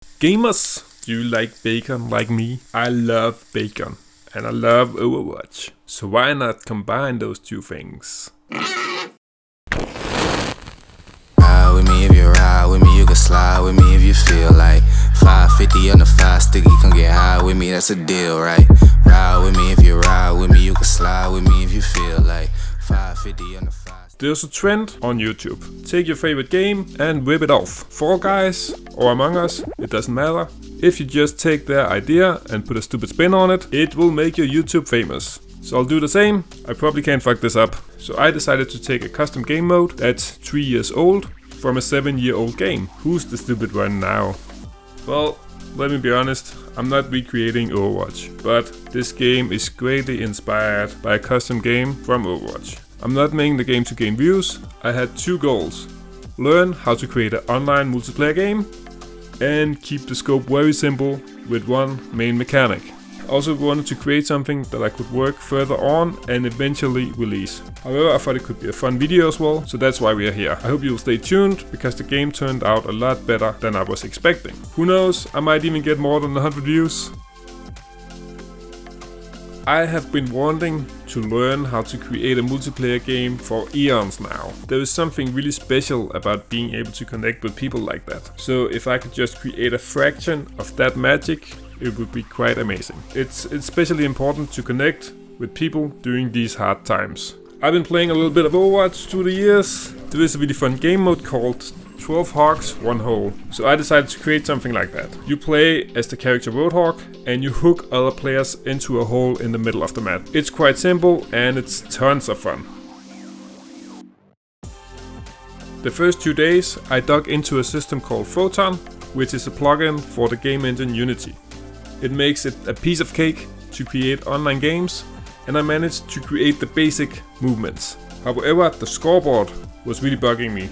Gamers, do you like bacon like me? I love bacon and I love Overwatch. So why not combine those two things? Ride with me if you ride with me, you can slide with me if you feel like 550 on the 5 sticky, come get high with me, that's a deal, right? Ride with me if you ride with me, you can slide with me if you feel like 550 on the 5. There's a trend on YouTube. Take your favorite game and whip it off. Fall Guys or Among Us, it doesn't matter. If you just take their idea and put a stupid spin on it, it will make your YouTube famous. So I'll do the same. I probably can't fuck this up. So I decided to take a custom game mode that's 3 years old from a 7-year-old game. Who's the stupid one now? Well, let me be honest, I'm not recreating Overwatch, but this game is greatly inspired by a custom game from Overwatch. I'm not making the game to gain views. I had two goals. Learn how to create an online multiplayer game and keep the scope very simple with one main mechanic. I also wanted to create something that I could work further on and eventually release. However, I thought it could be a fun video as well, so that's why we are here. I hope you'll stay tuned, because the game turned out a lot better than I was expecting. Who knows, I might even get more than 100 views. I have been wanting to learn how to create a multiplayer game for eons now. There is something really special about being able to connect with people like that. So if I could just create a fraction of that magic, it would be quite amazing. It's especially important to connect with people during these hard times. I've been playing a little bit of Overwatch through the years. There is a really fun game mode called 12 Hogs, 1 Hole. So I decided to create something like that. You play as the character Roadhog and you hook other players into a hole in the middle of the map. It's quite simple and it's tons of fun. The first 2 days I dug into a system called Photon, which is a plugin for the game engine Unity. It makes it a piece of cake to create online games, and I managed to create the basic movements. However, the scoreboard was really bugging me,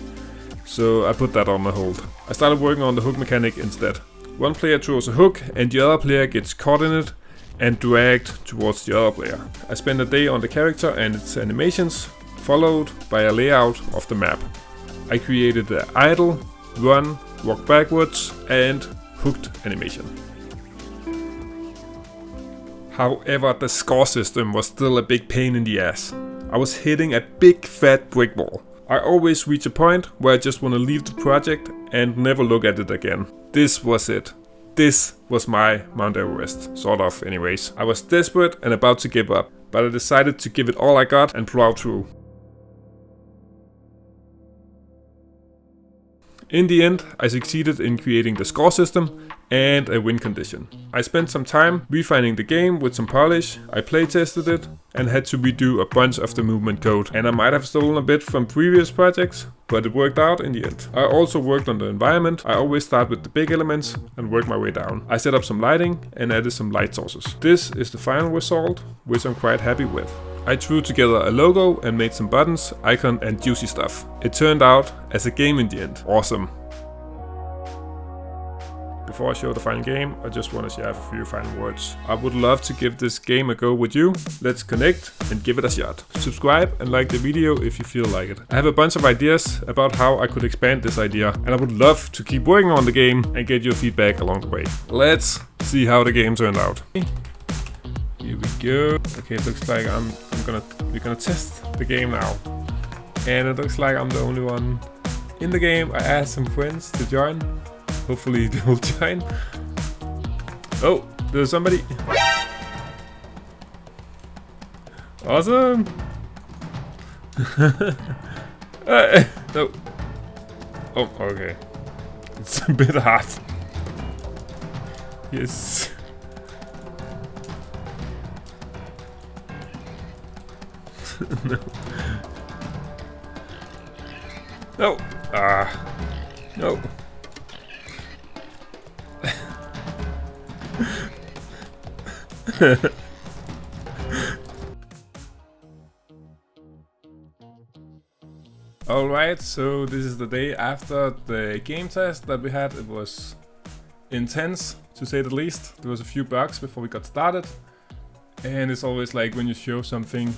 so I put that on hold. I started working on the hook mechanic instead. One player throws a hook and the other player gets caught in it and dragged towards the other player. I spent a day on the character and its animations, followed by a layout of the map. I created the idle, run, walk backwards and hooked animation. However, the score system was still a big pain in the ass. I was hitting a big fat brick wall. I always reach a point where I just want to leave the project and never look at it again. This was it. This was my Mount Everest, sort of anyways. I was desperate and about to give up, but I decided to give it all I got and plow through. In the end, I succeeded in creating the score system and a win condition. I spent some time refining the game with some polish, I playtested it and had to redo a bunch of the movement code. And I might have stolen a bit from previous projects, but it worked out in the end. I also worked on the environment. I always start with the big elements and work my way down. I set up some lighting and added some light sources. This is the final result, which I'm quite happy with. I threw together a logo and made some buttons, icon and juicy stuff. It turned out as a game in the end. Awesome. Before I show the final game, I just want to share a few final words. I would love to give this game a go with you. Let's connect and give it a shot. Subscribe and like the video if you feel like it. I have a bunch of ideas about how I could expand this idea, and I would love to keep working on the game and get your feedback along the way. Let's see how the game turned out. Here we go. Okay, it looks like we're gonna test the game now. And it looks like I'm the only one in the game. I asked some friends to join. Hopefully they will join. Oh, there's somebody. Awesome. No. Oh, okay. It's a bit hard. Yes. No. No. No. Alright, so this is the day after the game test that we had. It was intense, to say the least. There was a few bugs before we got started. And it's always like when you show something,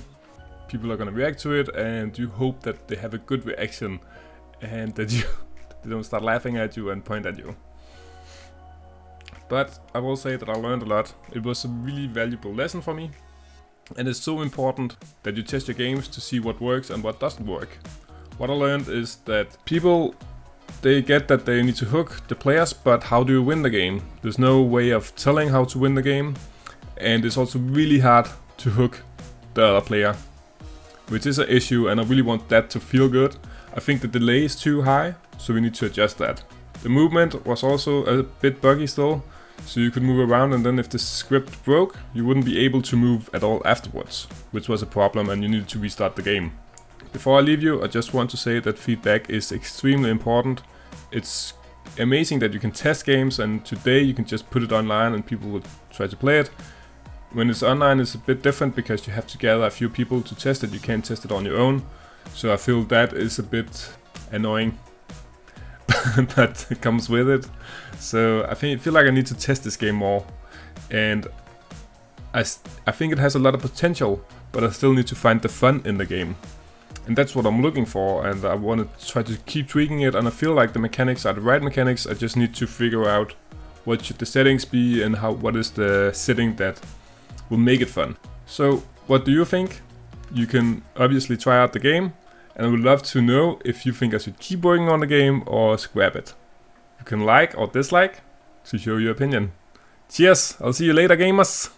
people are gonna react to it and you hope that they have a good reaction and that they don't start laughing at you and point at you. but I will say that I learned a lot. It was a really valuable lesson for me, and it's so important that you test your games to see what works and what doesn't work. What I learned is that people, they get that they need to hook the players, but how do you win the game? There's no way of telling how to win the game, and it's also really hard to hook the other player, which is an issue, and I really want that to feel good. I think the delay is too high, so we need to adjust that. The movement was also a bit buggy still, so you could move around, and then if the script broke, you wouldn't be able to move at all afterwards, which was a problem, and you needed to restart the game. Before I leave you, I just want to say that feedback is extremely important. It's amazing that you can test games, and today you can just put it online and people will try to play it. When it's online, it's a bit different because you have to gather a few people to test it. You can't test it on your own. So I feel that is a bit annoying, but it comes with it. So I feel like I need to test this game more, and I think it has a lot of potential, but I still need to find the fun in the game, and that's what I'm looking for. And I want to try to keep tweaking it, and I feel like the mechanics are the right mechanics. I just need to figure out what should the settings be and what is the setting that will make it fun. So what do you think? You can obviously try out the game, and I would love to know if you think I should keep working on the game or scrap it. You can like or dislike to show your opinion. Cheers, I'll see you later, gamers!